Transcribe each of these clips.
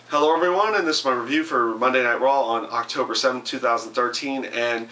Hello everyone, and this is my review for Monday Night Raw on October 7th, 2013, and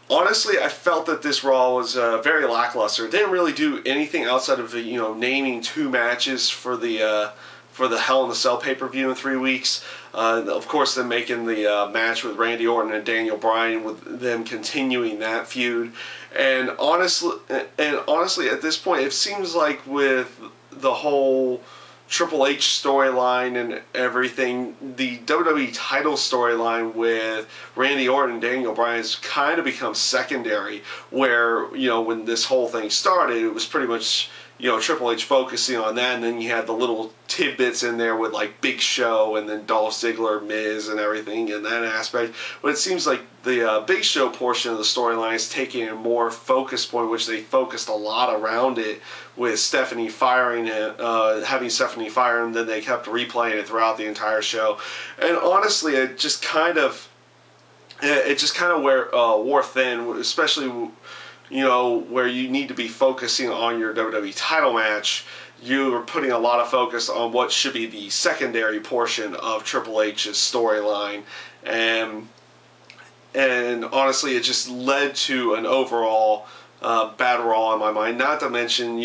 honestly I felt that this Raw was very lackluster. It didn't really do anything outside of naming two matches for the Hell in the Cell pay-per-view in 3 weeks. Of course, them making the match with Randy Orton and Daniel Bryan, with them continuing that feud. And honestly, at this point, it seems like with the whole Triple H storyline and everything, the WWE title storyline with Randy Orton and Daniel Bryan has kind of become secondary, where, when this whole thing started, it was pretty much, Triple H focusing on that, and then you had the little tidbits in there with, like, Big Show and then Dolph Ziggler, Miz, and everything in that aspect. But it seems like the Big Show portion of the storyline is taking a more focus point, which they focused a lot around it, with Stephanie firing it, having Stephanie fire him, then they kept replaying it throughout the entire show. And honestly, it just kind of wore thin, especially where you need to be focusing on your WWE title match. You are putting a lot of focus on what should be the secondary portion of Triple H's storyline, and honestly, it just led to an overall bad Raw in my mind. Not to mention,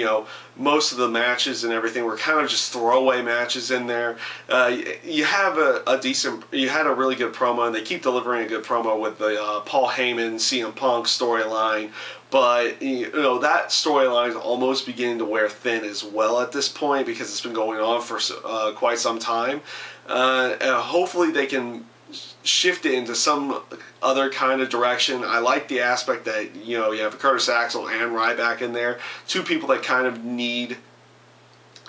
most of the matches and everything were kind of just throwaway matches in there. You had a really good promo, and they keep delivering a good promo with the Paul Heyman CM Punk storyline. But that storyline is almost beginning to wear thin as well at this point, because it's been going on for quite some time, and hopefully they can shift it into some other kind of direction. I like the aspect that you have Curtis Axel and Ryback in there, two people that kind of need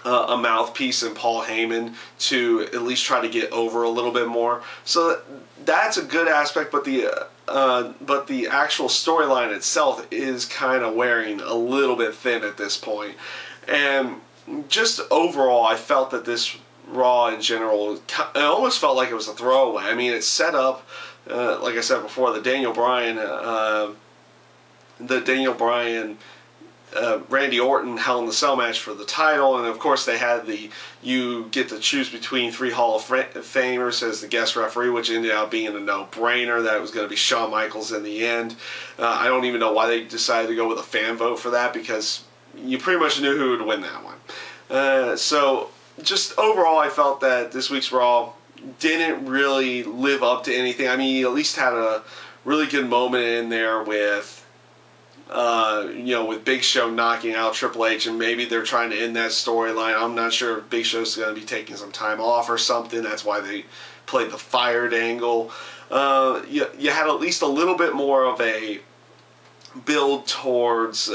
a mouthpiece in Paul Heyman to at least try to get over a little bit more. So that's a good aspect, but the actual storyline itself is kind of wearing a little bit thin at this point. And just overall, I felt that this Raw in general, it almost felt like it was a throwaway. I mean, it set up, like I said before, the Daniel Bryan Randy Orton Hell in the Cell match for the title, and of course they had you get to choose between 3 Hall of Famers as the guest referee, which ended up being a no-brainer that it was going to be Shawn Michaels in the end. I don't even know why they decided to go with a fan vote for that, because you pretty much knew who would win that one. So just overall, I felt that this week's Raw didn't really live up to anything. I mean, you at least had a really good moment in there with with Big Show knocking out Triple H, and maybe they're trying to end that storyline. I'm not sure if Big Show's going to be taking some time off or something. That's why they played the fired angle. You had at least a little bit more of a build towards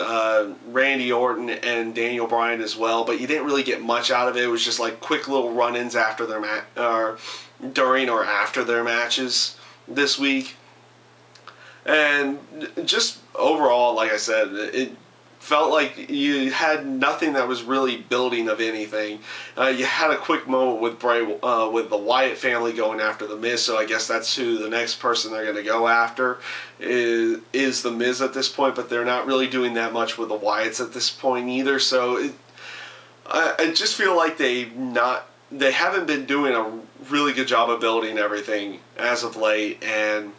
Randy Orton and Daniel Bryan as well, but you didn't really get much out of it. It was just like quick little run-ins after their during or after their matches this week. And just overall, like I said, it felt like you had nothing that was really building of anything. You had a quick moment with with the Wyatt family going after The Miz, so I guess that's who the next person they're going to go after is The Miz at this point, but they're not really doing that much with the Wyatts at this point either, so I just feel like they haven't been doing a really good job of building everything as of late, and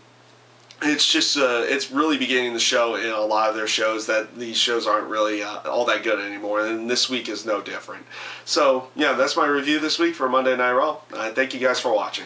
it's just it's really beginning to show in a lot of their shows that these shows aren't really all that good anymore, and this week is no different. So yeah, that's my review this week for Monday Night Raw. Thank you guys for watching.